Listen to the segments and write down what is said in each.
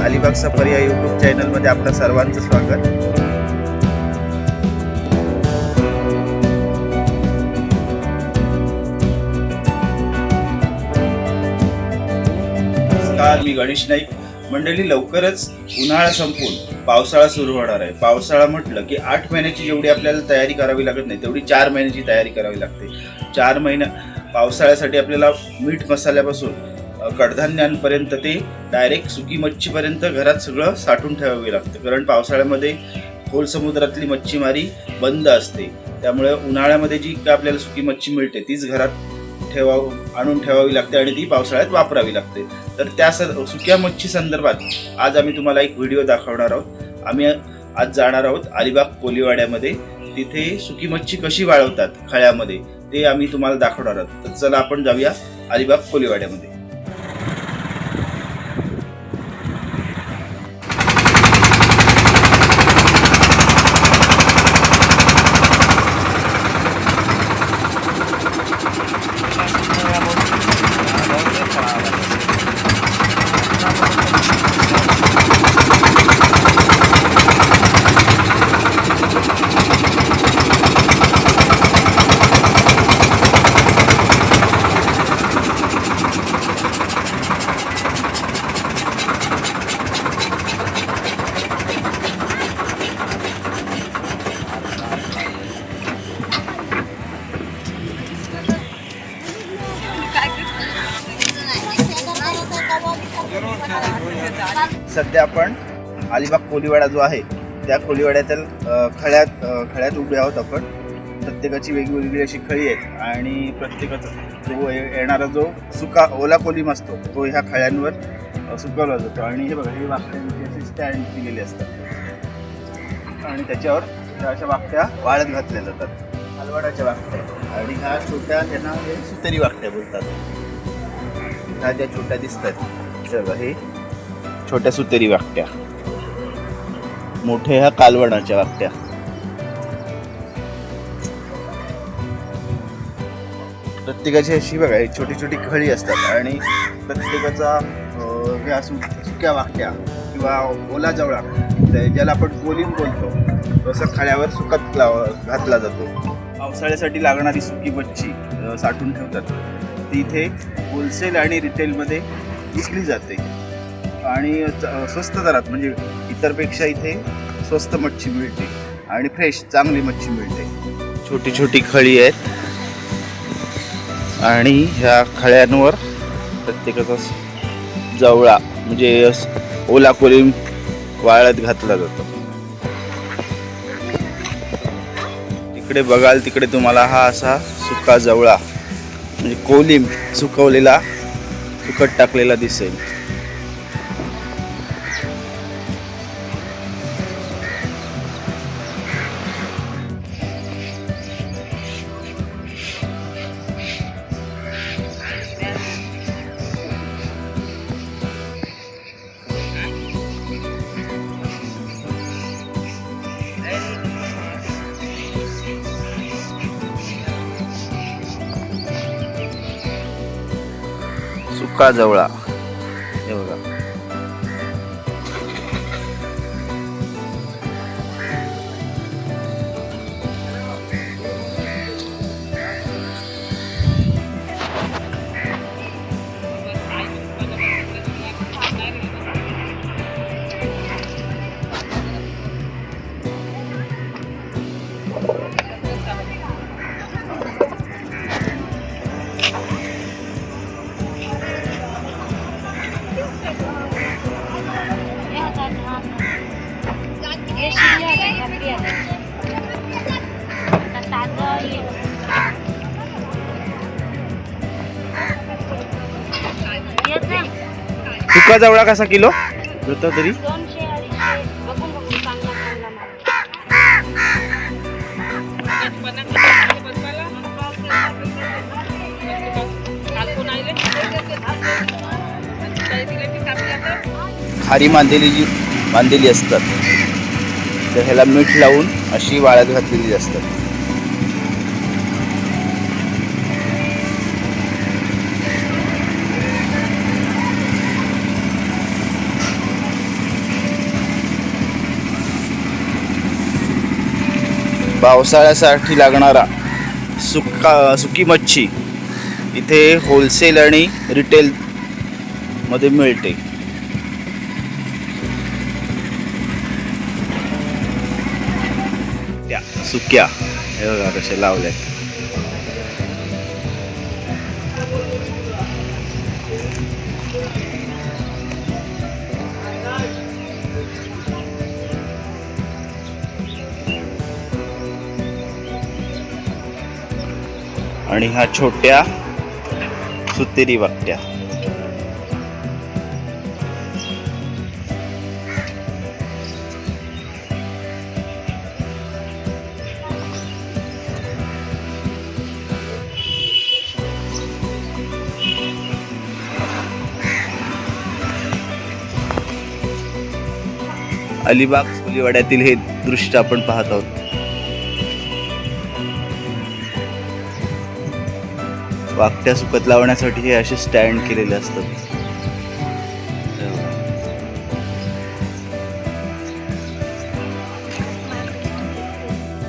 अलिबागचा पर्याय यूट्यूब चॅनलमध्ये आपलं सर्वांचं स्वागत. नमस्कार, मी गणेश नाईक. मंडळी, लवकरच उन्हाळा संपून पावसाळा सुरू होणार आहे. पावसाळा म्हटलं की 8 महिन्याची जेवढी आपल्याला तयारी करावी लागत नाही तेवढी 4 महिन्याची तयारी करावी लागते. 4 महिने पावसाळ्यासाठी आपल्याला मीठ मसाल्यापासून कडधान्यांपर्यंत ते डायरेक्ट सुकी मच्छीपर्यंत घरात सगळं साठवून ठेवावे लागतं. कारण पावसाळ्यामध्ये खोल समुद्रातली मच्छीमारी बंद असते. त्यामुळे उन्हाळ्यामध्ये जी काय आपल्याला सुकी मच्छी मिळते तीच घरात आणून ठेवावी लागते आणि ती पावसाळ्यात वापरावी लागते. तर त्या सुक्या मच्छी संदर्भात आज आम्ही तुम्हाला एक व्हिडिओ दाखवणार आहोत. आम्ही आज जाणार आहोत अलिबाग कोलीवाड्यामध्ये. तिथे सुकी मच्छी कशी वाळवतात खळ्यामध्ये ते आम्ही तुम्हाला दाखवणार आहोत. तर चला आपण जाऊया अलिबाग कोलीवाड्यामध्ये. सध्या आपण अलिबाग कोलीवाडा जो आहे त्या कोलीवाड्यातील खळ्यात उभे आहोत आपण. प्रत्येकाची वेगवेगळी अशी खळी आहेत आणि प्रत्येकाचा जो येणारा जो ओला कोलीम असतो तो ह्या खळ्यांवर सुकवला जातो. आणि हे बघा, हे वाकड्यांची अशी स्टँड दिलेली असतात आणि त्याच्यावर ह्या अशा वाकट्या वाळत घातल्या जातात, अलवाडाच्या वाकट्या. आणि ह्या छोट्या त्यांना हे सुतेरी वाकट्या बोलतात. ह्या ज्या छोट्या दिसतात बघा, हे छोट्या सुतेरी वाकट्या. मोठ्या ह्या कालवणाच्या वाकट्या. प्रत्येकाची अशी बघा छोटी छोटी खळी असतात आणि प्रत्येकाचा ह्या सुक्या वाकट्या किंवा ओला जवळा ज्याला आपण कोलीम बोलतो तसं खळ्यावर सुकत घातला जातो. पावसाळ्यासाठी लागणारी सुकी मच्छी साठवून ठेवतात. ती इथे होलसेल आणि रिटेलमध्ये विकली जाते आणि स्वस्त दरात, म्हणजे इतरपेक्षा इथे स्वस्त मच्छी मिळते आणि फ्रेश चांगली मच्छी मिळते. छोटी छोटी खळी आहेत आणि ह्या खळ्यांवर प्रत्येकाचा जवळा म्हणजे ओला कोलीम वाळत घातला जातो. तिकडे बघाल तिकडे तुम्हाला हा असा सुका जवळा म्हणजे कोलीम सुकवलेला सुकट टाकलेला दिसेल. सुका जवळा हे बघा. सुका जवळा कसा किलो होता तरी? खारी बांधलेली असतात, तर ह्याला मीठ लावून अशी वाळत घातलेली असतात. पावसाळ्यासाठी लागणारा सुकी मच्छी इथे होलसेल आणि रिटेल मध्ये मिळते. त्या सुक्या हे बघा कसे लावल्यात. आणि ह्या छोट्या सुतेरी वाकट्या. अलिबाग फुलेवाड्यातील हे दृश्य आपण पाहत आहोत. वाकट्या सुकत लावण्यासाठी हे असे स्टँड केलेले असतात.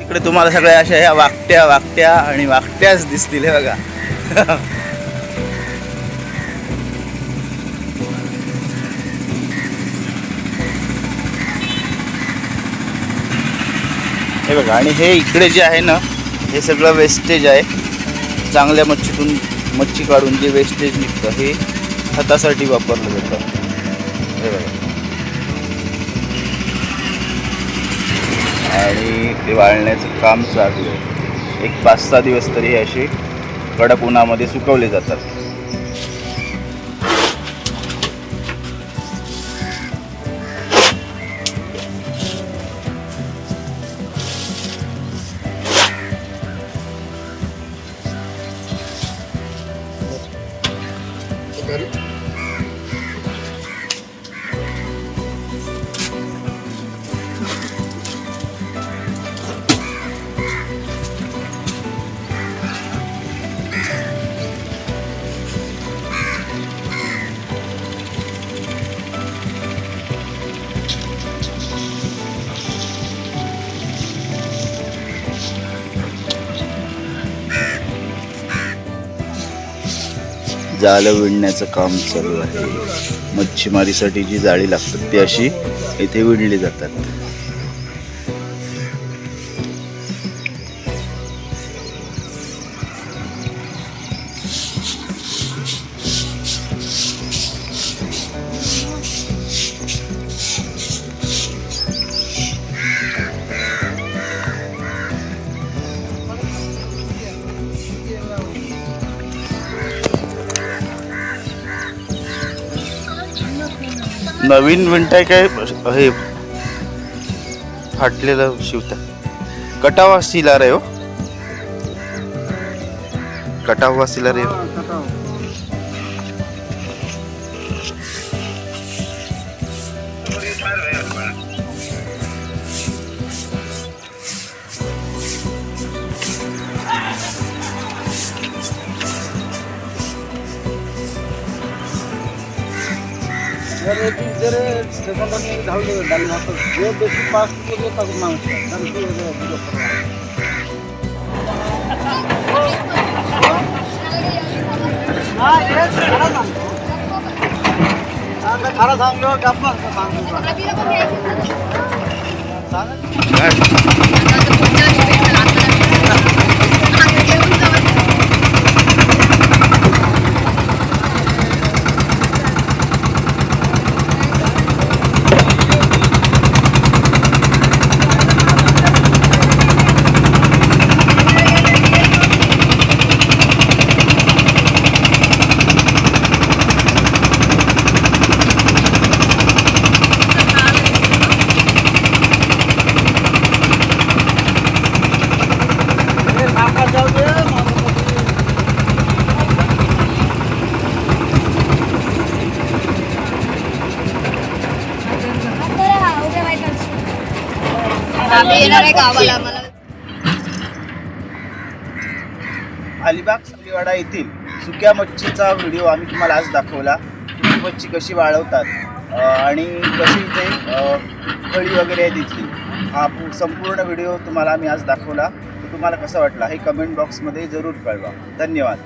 इकडे तुम्हाला सगळ्या अशा ह्या वाकट्या आणि वाकट्याच दिसतील. हे बघा हे बघा. आणि हे इकडे जे आहे ना हे सगळं वेस्टेज आहे. चांगल्या मच्छीतून मच्छी काढून जे वेस्टेज निघतं हे खतासाठी वापरलं जातं. हे बघा. आणि ते वाळण्याचं काम चालू आहे. एक 5-6 दिवस तरी हे असे कडक उन्हामध्ये सुकवले जातात. जाळं विणण्याचं काम चालू आहे. मच्छीमारीसाठी जी जाळी लागतात ती अशी इथे विणली जातात. नवीन विणताय काय हे फाटलेलं शिवता. कटावा सिलार आहे हो. कटावा सिलार आहे. अलिबाग फुलेवाडा येथील सुक्या मच्छीचा व्हिडिओ आम्ही तुम्हाला आज दाखवला. सुकी मच्छी कशी वाळवतात आणि कशी इथे खळी वगैरे आहे तिथली हा संपूर्ण व्हिडिओ तुम्हाला मी आज दाखवला. तो तुम्हाला कसा वाटला हे कमेंट बॉक्समध्ये जरूर कळवा. धन्यवाद.